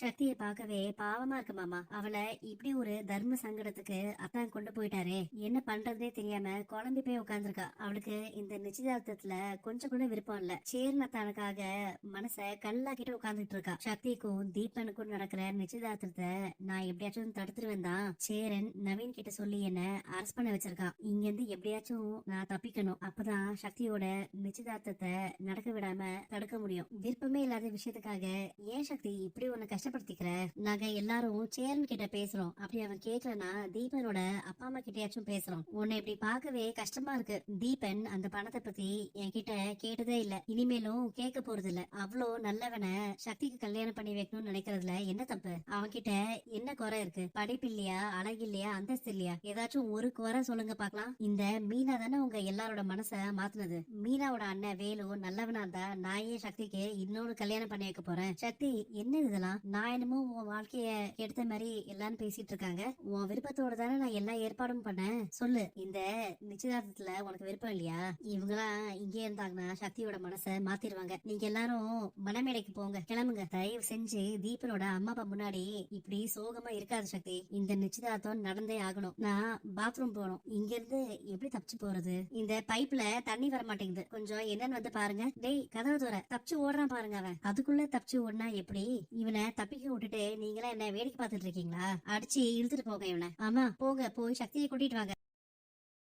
சக்தியை பார்க்கவே பாவமா இருக்கு மாமா. அவளை இப்படி ஒரு தர்ம சங்கடத்துக்கு அத்தான் கொண்டு போயிட்டாரே, என்ன பண்றதுனே தெரியாம குழம்பி போய் உட்காந்துருக்கா. அவளுக்கு இந்த நிச்சயதார்த்தத்துல கொஞ்சம் கூட விருப்பம் இல்ல. சேர்னத்தானுக்காக மனச கல்லாக்கிட்டு உட்காந்துட்டு இருக்கா. சக்திக்கும் தீபனுக்கும் நடக்கிற நிச்சயதார்த்தத்தை நான் எப்படியாச்சும் தடுத்துருவேன் தான் சேரன் நவீன் கிட்ட சொல்லி என்ன அரஸ்ட் பண்ண வச்சிருக்கான். இங்க இருந்து எப்படியாச்சும் நான் தப்பிக்கணும். அப்பதான் சக்தியோட நிச்சயதார்த்தத்தை நடக்க விடாம தடுக்க முடியும். விருப்பமே இல்லாத விஷயத்துக்காக ஏன் சக்தி இப்படி உன்னை கஷ்டப்படுத்திக்கிற? நாங்க எல்லாரும் சேரன் கிட்ட பேசுறோம். அப்படி அவன் கேட்கலன்னா தீபனோட அப்பா அம்மா கிட்டயாச்சும் பேசுறோம். உன்னை இப்படி பார்க்கவே கஷ்டமா இருக்கு. தீபன் அந்த பணத்தை பத்தி என்கிட்ட கேட்டதே இல்ல, இனிமேலும் கேட்க போறது இல்ல. அவ்வளோ நல்லவன சக்திக்கு கல்யாணம் பண்ணி வைக்கணும்னு நினைக்கிறதுல என்ன தப்பு? அவன்கிட்ட என்ன குறை இருக்கு? படிப்பு இல்லையா, அழகு இல்லையா, அந்தஸ்து இல்லையா? ஏதாச்சும் ஒரு குறை சொல்லுங்க பாக்கலாம். இந்த மீனா தானே உங்க எல்லாரோட மனச மாத்துனது. மீனாவோட அண்ணன் வேலு நல்லவனா இருந்தா நான் ஏன் சக்திக்கு இன்னொரு கல்யாணம் பண்ணி வைக்க போறேன்? சக்தி என்ன இதெல்லாம்? நான் என்னமோ உன் வாழ்க்கைய எடுத்த மாதிரி எல்லாரும் பேசிட்டு இருக்காங்க. உன் விருப்பத்தோட தானே நான் எல்லா ஏற்பாடும் பண்ணேன். சொல்லு, இந்த நிச்சயதார்த்தத்துல உனக்கு விருப்பம் இல்லையா? இவங்கெல்லாம் இங்கே இருந்தாங்கன்னா சக்தியோட மனச மாத்திருவாங்க. நீங்க எல்லாரும் மனமேடைக்கு போங்க, கிளம்புங்க. தயவு செஞ்சு தீபனோட அம்மா அப்பா முன்னாடி இப்படி சோகமா இருக்காது சக்தி. இந்த நிச்சயதார்த்தம் நடந்தே ஆகணும். நான் பாத்ரூம் போகணும். இங்க இருந்து எப்படி தப்பிச்சு போறது? இந்த பைப்ல தண்ணி வர மாட்டேங்குது, கொஞ்சம் என்னன்னு வந்து பாருங்க. டேய் கதவு தோற, தப்பிச்சு ஓடுறான் பாருங்க அவன். அதுக்குள்ள தப்பிச்சு ஓடுனா எப்படி? இவனை தப்பிக்க விட்டுட்டு நீங்களா என்ன வேடிக்கை பார்த்துட்டு இருக்கீங்களா? அடிச்சு இழுத்துட்டு போங்க இவனை. ஆமா போங்க, போய் சக்தியை கூட்டிட்டு வாங்க.